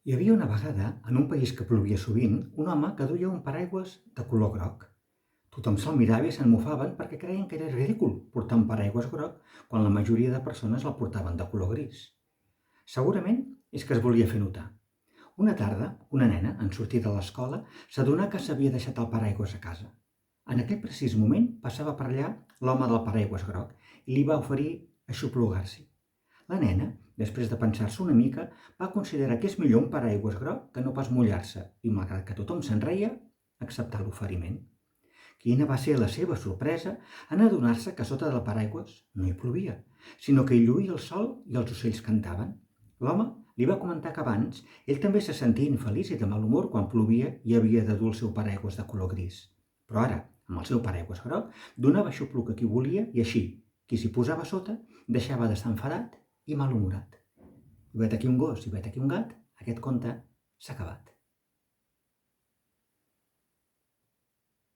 Hi havia una vegada, en un país que plovia sovint, un home que duia un paraigües de color groc. Tothom se'l mirava i se'n mofaven perquè creien que era ridícul portar un paraigües groc quan la majoria de persones el portaven de color gris. Segurament és que es volia fer notar. Una tarda, una nena, en sortir de l'escola, s'adonà que s'havia deixat el paraigües a casa. En aquell precís moment passava per allà l'home del paraigües groc i li va oferir aixoplugar-s'hi. La nena, després de pensar-s'ho una mica, va considerar que és millor un paraigües groc que no pas mullar-se i, malgrat que tothom se'n reia, acceptar l'oferiment. Quina va ser la seva sorpresa en adonar-se que sota del paraigües no hi plovia, sinó que hi lluïa el sol i els ocells cantaven. L'home li va comentar que abans ell també se sentia infeliç i de mal humor quan plovia i havia de dur el seu paraigües de color gris. Però ara, amb el seu paraigües groc, donava aixopluc a qui volia i així, qui s'hi posava a sota, deixava d'estar enfadat i malhumorat. I vet aquí un gos i vet aquí un gat, aquest conte s'ha acabat.